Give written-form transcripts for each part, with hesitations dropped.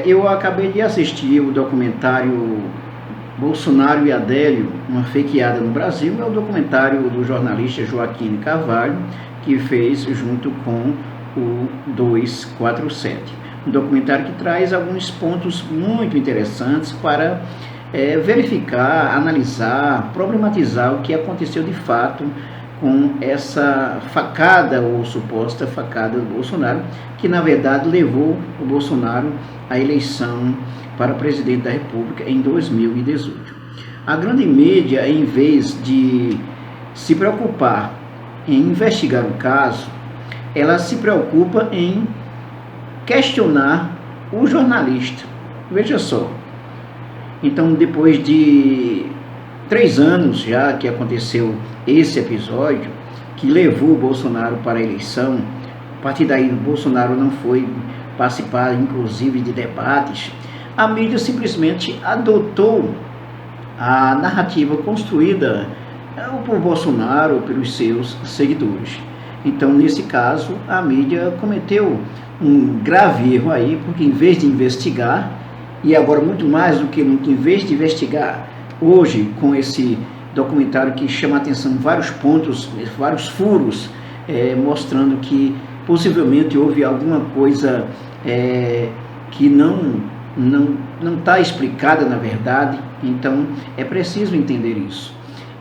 Eu acabei de assistir o documentário Bolsonaro e Adélio, uma fakeada no Brasil. É o documentário do jornalista Joaquim Carvalho, que fez junto com o 247. Um documentário que traz alguns pontos muito interessantes para verificar, analisar, problematizar o que aconteceu de fato com essa facada ou suposta facada do Bolsonaro, que na verdade levou o Bolsonaro à eleição para presidente da República em 2018. A grande mídia, em vez de se preocupar em investigar o caso, ela se preocupa em questionar o jornalista. Veja só. Então, depois de 3 anos já que aconteceu esse episódio, que levou o Bolsonaro para a eleição, a partir daí o Bolsonaro não foi participar, inclusive, de debates, a mídia simplesmente adotou a narrativa construída por Bolsonaro, pelos seus seguidores. Então, nesse caso, a mídia cometeu um grave erro aí, porque em vez de investigar, e agora muito mais do que nunca, em vez de investigar, hoje com esse documentário que chama a atenção vários pontos, vários furos, mostrando que possivelmente houve alguma coisa que não está explicada na verdade. Então é preciso entender isso.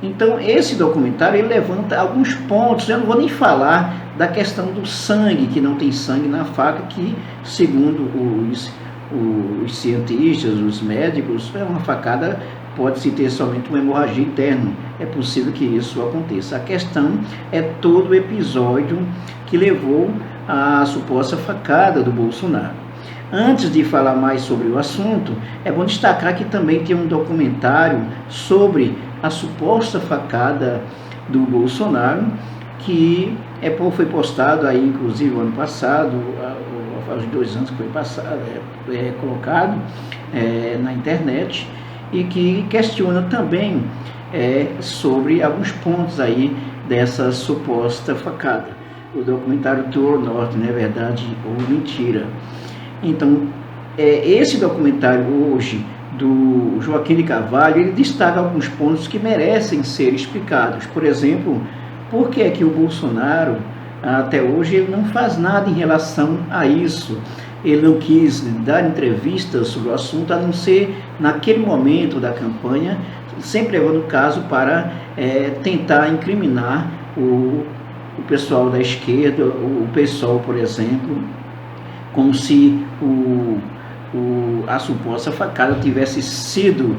Então esse documentário ele levanta alguns pontos. Eu não vou nem falar da questão do sangue, que não tem sangue na faca, que segundo os cientistas, os médicos, uma facada pode-se ter somente uma hemorragia interna. É possível que isso aconteça. A questão é todo o episódio que levou à suposta facada do Bolsonaro. Antes de falar mais sobre o assunto, é bom destacar que também tem um documentário sobre a suposta facada do Bolsonaro, que foi postado aí, inclusive, o ano passado, faz 2 anos que foi passado, colocado na internet, e que questiona também sobre alguns pontos aí dessa suposta facada. O documentário True or Not, não é verdade ou mentira? Então, esse documentário hoje do Joaquim de Carvalho, ele destaca alguns pontos que merecem ser explicados. Por exemplo, por que é que o Bolsonaro, até hoje, ele não faz nada em relação a isso? Ele não quis dar entrevistas sobre o assunto, a não ser naquele momento da campanha, sempre levando o caso para tentar incriminar o pessoal da esquerda, o PSOL, por exemplo, como se a suposta facada tivesse sido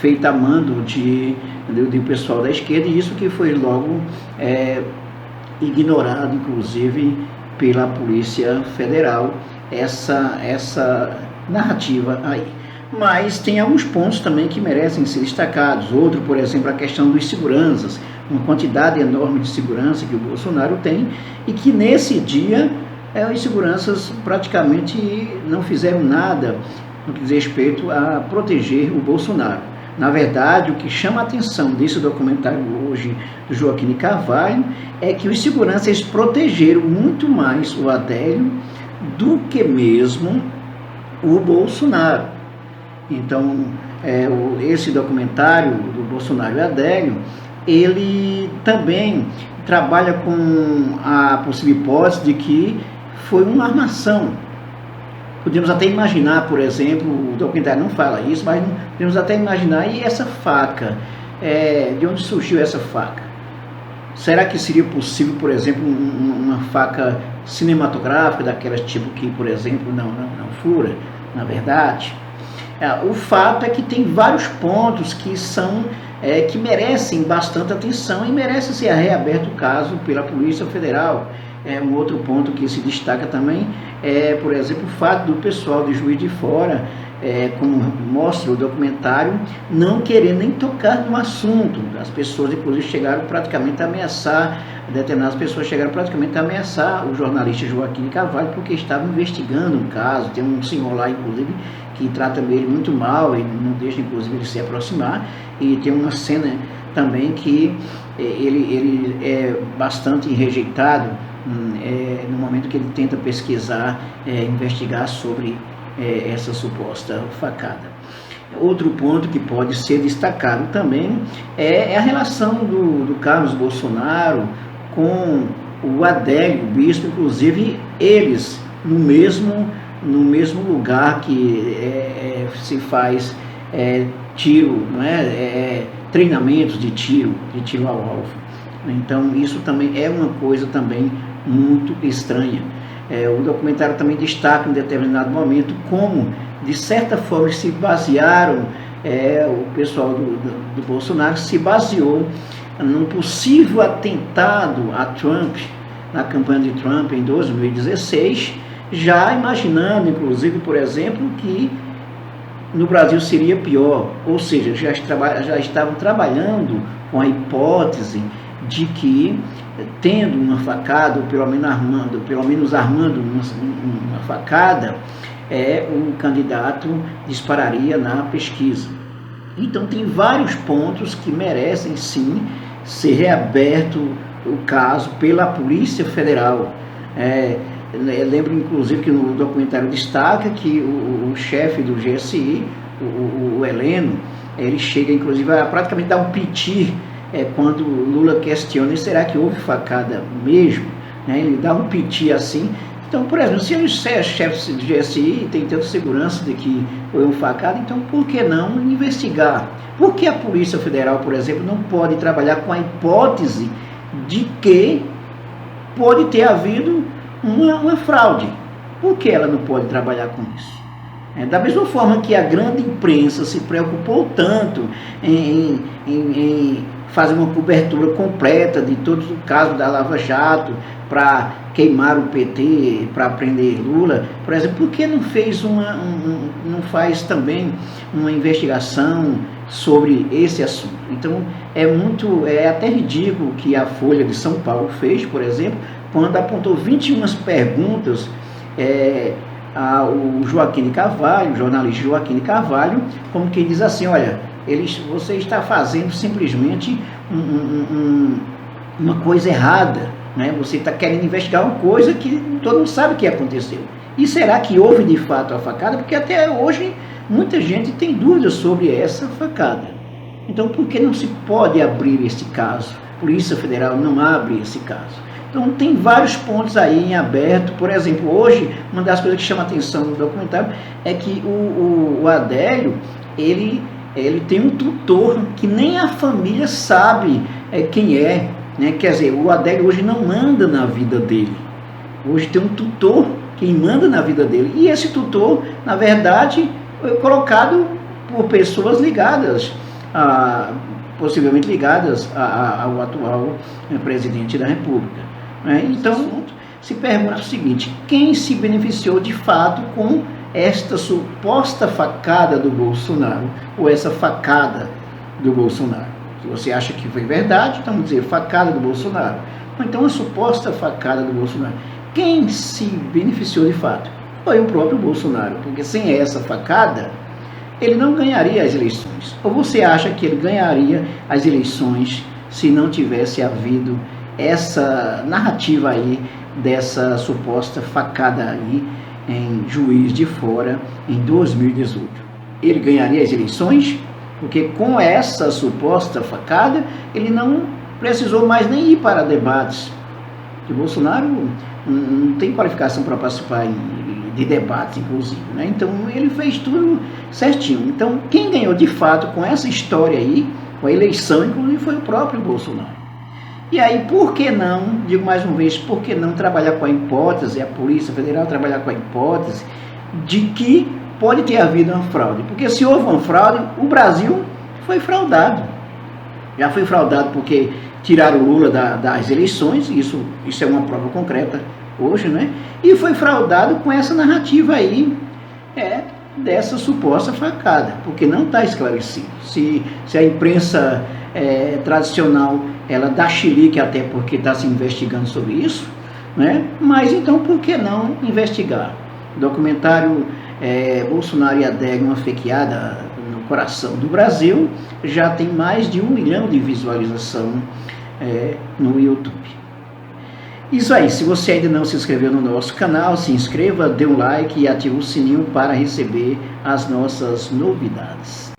feita a mando do pessoal da esquerda, e isso que foi logo ignorado, inclusive, pela Polícia Federal, essa narrativa aí. Mas tem alguns pontos também que merecem ser destacados. Outro, por exemplo, a questão dos seguranças, uma quantidade enorme de segurança que o Bolsonaro tem, e que nesse dia os seguranças praticamente não fizeram nada no que diz respeito a proteger o Bolsonaro. Na verdade, o que chama a atenção desse documentário hoje do Joaquim de Carvalho é que os seguranças protegeram muito mais o Adélio do que mesmo o Bolsonaro. Então, esse documentário do Bolsonaro e Adélio, ele também trabalha com a possível hipótese de que foi uma armação. Podemos até imaginar, por exemplo, o documentário não fala isso, mas podemos até imaginar, e essa faca, de onde surgiu essa faca? Será que seria possível, por exemplo, uma faca cinematográfica, daquelas tipo que, por exemplo, não fura, na verdade? O fato é que tem vários pontos que que merecem bastante atenção e merece ser reaberto o caso pela Polícia Federal. Um outro ponto que se destaca também por exemplo, o fato do pessoal de Juiz de Fora, como mostra o documentário, não querer nem tocar no assunto. As pessoas, inclusive, chegaram praticamente a ameaçar, determinadas pessoas chegaram praticamente a ameaçar o jornalista Joaquim de Carvalho, porque estava investigando um caso. Tem um senhor lá, inclusive, que trata ele muito mal e não deixa, inclusive, ele se aproximar. E tem uma cena também que ele é bastante rejeitado no momento que ele tenta pesquisar, investigar sobre essa suposta facada. Outro ponto que pode ser destacado também é a relação do Carlos Bolsonaro com o Adélio Bispo, inclusive eles no mesmo lugar que se faz tiro, não é? Treinamentos de tiro ao alvo. Então isso também é uma coisa também muito estranha. O documentário também destaca em determinado momento como, de certa forma, se basearam, o pessoal do Bolsonaro se baseou num possível atentado a Trump, na campanha de Trump em 2016, já imaginando, inclusive, por exemplo, que no Brasil seria pior, ou seja, já estavam trabalhando com a hipótese de que, tendo uma facada, ou pelo menos armando uma facada, o candidato dispararia na pesquisa. Então tem vários pontos que merecem sim ser reaberto o caso pela Polícia Federal. Lembro inclusive que no documentário destaca que o chefe do GSI, o Heleno, ele chega inclusive a praticamente dar um piti quando Lula questiona: será que houve facada mesmo? Ele dá um piti assim. Então, por exemplo, se ele é chefe do GSI e tem tanta segurança de que foi uma facada, então por que não investigar? Por que a Polícia Federal, por exemplo, não pode trabalhar com a hipótese de que pode ter havido uma fraude? Por que ela não pode trabalhar com isso? Da mesma forma que a grande imprensa se preocupou tanto em fazer uma cobertura completa de todos os casos da Lava Jato, para queimar o PT, para prender Lula, por exemplo, por que não faz também uma investigação sobre esse assunto? Então é até ridículo que a Folha de São Paulo fez, por exemplo, quando apontou 21 perguntas ao Joaquim Carvalho, o jornalista Joaquim Carvalho, como que diz assim: olha, você está fazendo simplesmente uma coisa errada, né? Você está querendo investigar uma coisa que todo mundo sabe que aconteceu. E será que houve de fato a facada? Porque até hoje muita gente tem dúvidas sobre essa facada. Então por que não se pode abrir esse caso? A Polícia Federal não abre esse caso. Então tem vários pontos aí em aberto. Por exemplo, hoje, uma das coisas que chama a atenção no documentário é que o Adélio, ele tem um tutor que nem a família sabe quem é, né? Quer dizer, o Adélio hoje não manda na vida dele. Hoje tem um tutor quem manda na vida dele. E esse tutor, na verdade, foi colocado por pessoas ligadas, possivelmente ligadas ao atual presidente da República. Então, se pergunta o seguinte: quem se beneficiou de fato com esta suposta facada do Bolsonaro, ou essa facada do Bolsonaro? Se você acha que foi verdade, então vamos dizer facada do Bolsonaro. Ou então a suposta facada do Bolsonaro. Quem se beneficiou de fato? Foi o próprio Bolsonaro, porque sem essa facada, ele não ganharia as eleições. Ou você acha que ele ganharia as eleições se não tivesse havido essa narrativa aí, dessa suposta facada aí em Juiz de Fora em 2018? Ele ganharia as eleições? Porque com essa suposta facada, ele não precisou mais nem ir para debates. O Bolsonaro não tem qualificação para participar de debates, inclusive, né? Então ele fez tudo certinho. Então quem ganhou de fato com essa história aí, com a eleição, inclusive, foi o próprio Bolsonaro. E aí, por que não, digo mais uma vez, por que não trabalhar com a hipótese, a Polícia Federal trabalhar com a hipótese de que pode ter havido uma fraude? Porque se houve uma fraude, o Brasil foi fraudado. Já foi fraudado porque tiraram o Lula das eleições, isso é uma prova concreta hoje, né? E foi fraudado com essa narrativa aí, dessa suposta facada, porque não está esclarecido. Se a imprensa tradicional, ela dá chilique até porque está se investigando sobre isso, né? Mas então por que não investigar? O documentário Bolsonaro e Adélio, uma fequeada no coração do Brasil, já tem mais de 1 milhão de visualização no YouTube. Isso aí, se você ainda não se inscreveu no nosso canal, se inscreva, dê um like e ative o sininho para receber as nossas novidades.